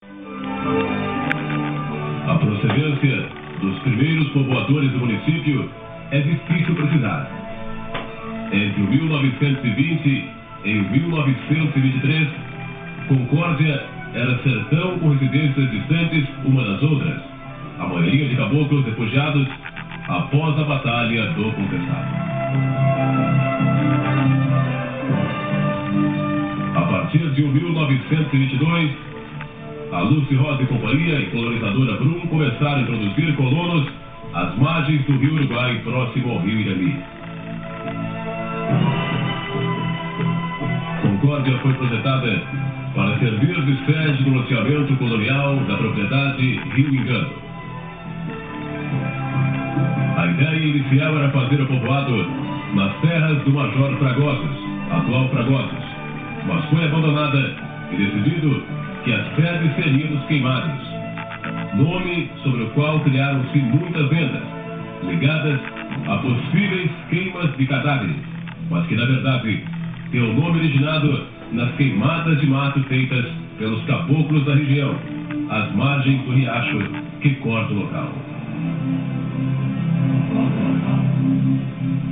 A procedência dos primeiros povoadores do município é difícil precisar. Entre o 1920 e o 1923, Concórdia era sertão com residências distantes uma das outras, a maioria de caboclos refugiados após a Batalha do Confessado. A partir de 1922, a Lúcio Rosa e Companhia e colonizadora Brum começaram a introduzir colonos às margens do rio Uruguai, próximo ao rio Irani. Concórdia foi projetada para servir de sede do loteamento colonial da propriedade Rio Engano. A ideia inicial era fazer o povoado nas terras do Major Fragosos, atual Fragosos, mas foi abandonada e decidido que a sede seria dos Queimados, nome sobre o qual criaram-se muitas lendas, ligadas a possíveis queimas de cadáveres, mas que na verdade tem o nome originado nas queimadas de mato feitas pelos caboclos da região, às margens do riacho que corta o local.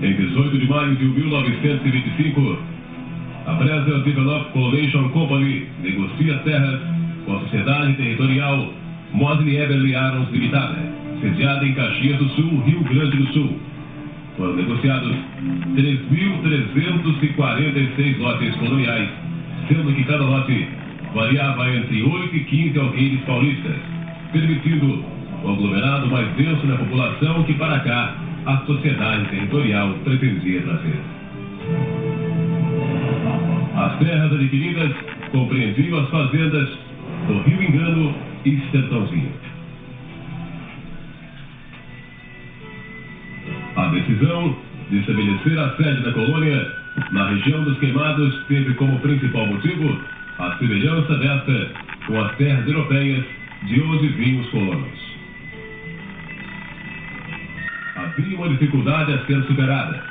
Em 18 de maio de 1925, a Brazil Development Colonization Company negocia terras com a Sociedade Territorial Mosley Eberly Arons Limitada, sediada em Caxias do Sul, Rio Grande do Sul. Foram negociados 3.346 lotes coloniais, sendo que cada lote variava entre 8 e 15 alqueires paulistas, permitindo o aglomerado mais denso na população que para cá a Sociedade Territorial pretendia trazer. As terras adquiridas compreendiam as fazendas do Rio Engano e Sertãozinho. A decisão de estabelecer a sede da colônia na região dos Queimados teve como principal motivo a semelhança desta com as terras europeias de onde vinham os colonos. Havia uma dificuldade a ser superada.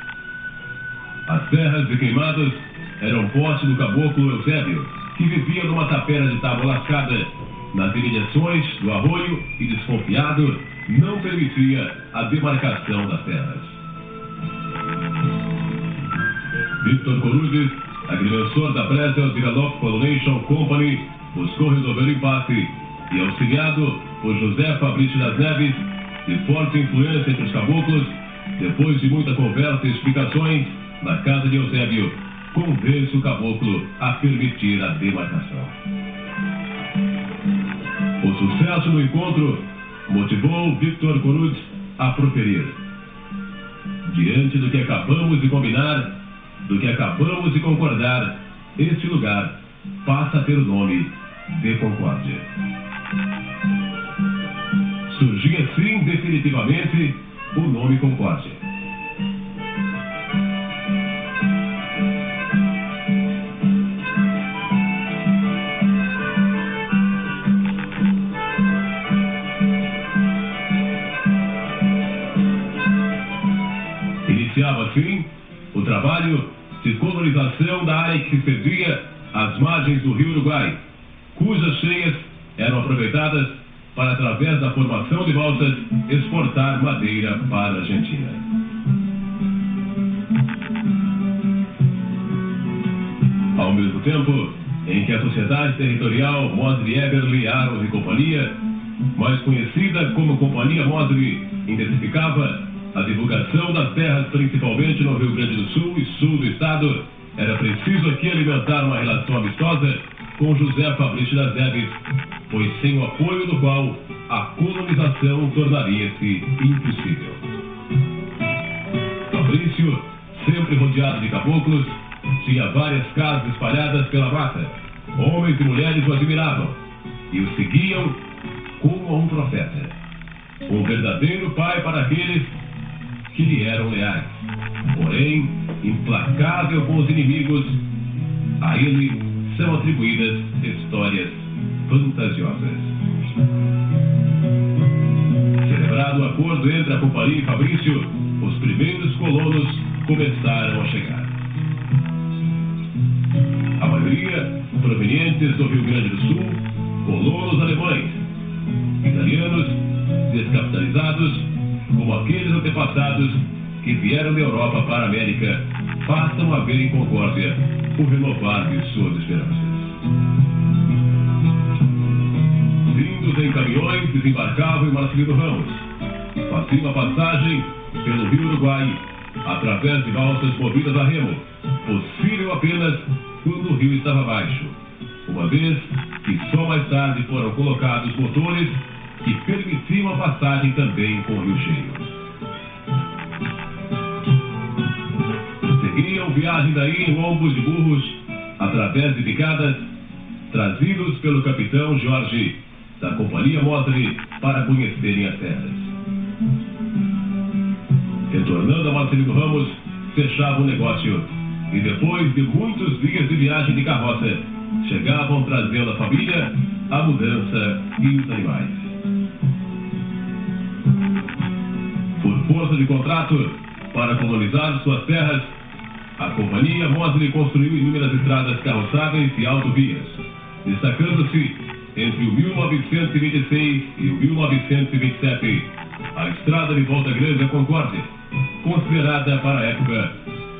As terras de Queimados eram posse do caboclo Eusébio, que vivia numa tapera de tábua lascada nas imediações do arroio e, desconfiado, não permitia a demarcação das terras. Victor Corudes, agrimensor da Brazil Development Colonization Company, buscou resolver o impasse e, auxiliado por José Fabrício das Neves, de forte influência entre os caboclos, depois de muita conversa e explicações, na casa de Eusébio, convence o caboclo a permitir a demarcação. O sucesso no encontro motivou Victor Corudes a proferir: diante do que acabamos de combinar, do que acabamos de concordar, este lugar passa a ter o nome de Concórdia. Surgia assim definitivamente o nome Concórdia. Iniciava assim o trabalho de colonização da área que se estendia às margens do rio Uruguai, cujas cheias eram aproveitadas para, através da formação de balsas, exportar madeira para a Argentina. Ao mesmo tempo em que a Sociedade Territorial Mosley Eberly Arons e Companhia, mais conhecida como Companhia Mosley, intensificava a divulgação das terras, principalmente no Rio Grande do Sul e sul do estado, era preciso aqui alimentar uma relação amistosa com José Fabrício das Neves, pois sem o apoio do qual a colonização tornaria-se impossível. Fabrício, sempre rodeado de caboclos, tinha várias casas espalhadas pela mata. Homens e mulheres o admiravam e o seguiam como a um profeta, um verdadeiro pai para aqueles que lhe eram leais, porém implacável com os inimigos. A ele são atribuídas histórias fantasiosas. Celebrado o acordo entre a Companhia e Fabrício, os primeiros colonos começaram a chegar. A maioria provenientes do Rio Grande do Sul, colonos alemães, italianos, descapitalizados, como aqueles antepassados que vieram da Europa para a América, passam a ver em Concórdia o renovar de suas esperanças. Vindos em caminhões, desembarcavam em Marcelino Ramos. Faziam a passagem pelo Rio Uruguai, através de balsas movidas a remo, possível apenas quando o rio estava baixo, uma vez que só mais tarde foram colocados motores que permitiam a passagem também com o rio cheio. Seguiam viagem daí em lombos de burros, através de picadas, trazidos pelo capitão Jorge, da Companhia Motre, para conhecerem as terras. Retornando a Marcelino Ramos, fechavam o negócio e depois de muitos dias de viagem de carroça, chegavam trazendo a família, a mudança e os animais. Por força de contrato, para colonizar suas terras, a Companhia Motre construiu inúmeras estradas carroçáveis e autovias, destacando-se entre o 1926 e o 1927 a estrada de Volta Grande a Concórdia, considerada para a época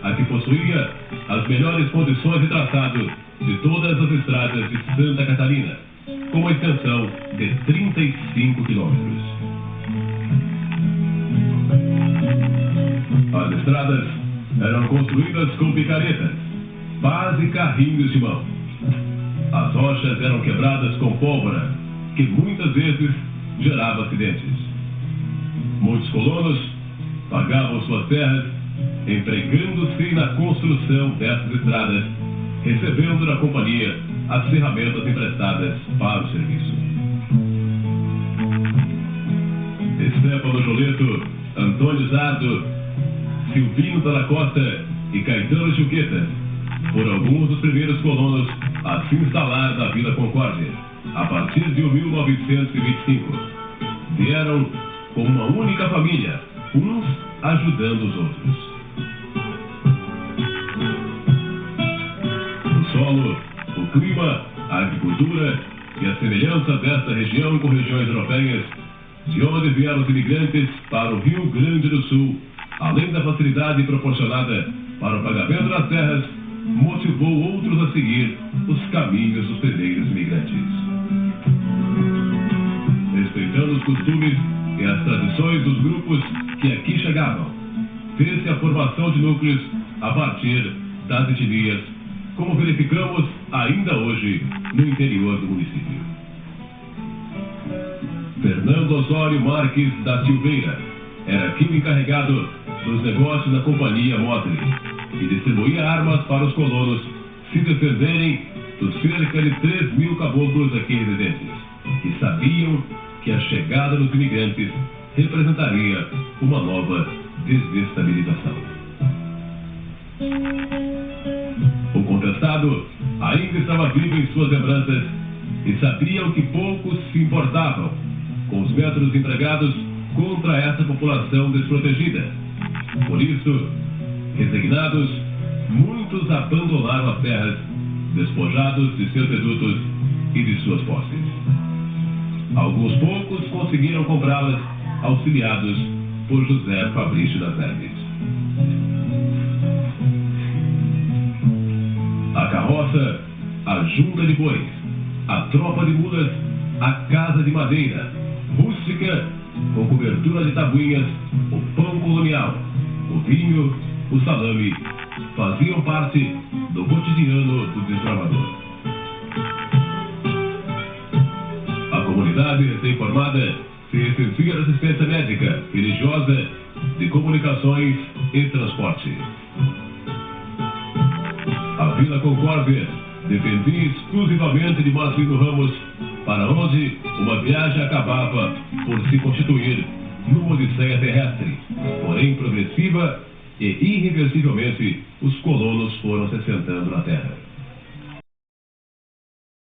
a que possuía as melhores condições de traçado de todas as estradas de Santa Catarina, com uma extensão de 35 quilômetros. As estradas eram construídas com picaretas, pás e carrinhos de mão. As rochas eram quebradas com pólvora, que muitas vezes gerava acidentes. Muitos colonos pagavam suas terras empregando-se na construção dessas estradas, recebendo da companhia as ferramentas emprestadas para o serviço. Estefano Joleto, Antônio Zardo, Silvino Dalla Costa e Caetano Chuqueta foram alguns dos primeiros colonos a se instalar na Vila Concórdia, a partir de 1925. Vieram como uma única família, uns ajudando os outros. O solo, o clima, a agricultura e a semelhança desta região com regiões europeias, de onde vieram os imigrantes para o Rio Grande do Sul, além da facilidade proporcionada para o pagamento das terras, motivou outros a seguir os caminhos dos primeiros imigrantes. Respeitando os costumes e as tradições dos grupos que aqui chegavam, fez-se a formação de núcleos a partir das etnias, como verificamos ainda hoje no interior do município. Fernando Osório Marques da Silveira era aqui o encarregado dos negócios da Companhia Motre e distribuía armas para os colonos se defenderem dos cerca de 3.000 caboclos aqui residentes, que sabiam que a chegada dos imigrantes representaria uma nova desestabilização. O contestado ainda estava vivo em suas lembranças e sabiam que poucos se importavam com os métodos empregados contra essa população desprotegida. Por isso, resignados, muitos abandonaram as terras, despojados de seus redutos e de suas posses. Alguns poucos conseguiram comprá-las, auxiliados por José Fabrício das Neves. A carroça, a junta de bois, a tropa de mulas, a casa de madeira, rústica, com cobertura de tabuinhas, o pão colonial, o vinho, o salame, faziam parte do cotidiano do desbravador. A comunidade recém-formada se exercia de assistência médica, religiosa, de comunicações e transporte. A Vila Concórdia dependia exclusivamente de Marcelino Ramos, para onde uma viagem acabava por se constituir numa odisseia terrestre, porém progressiva e irreversivelmente os colonos foram se assentando na terra.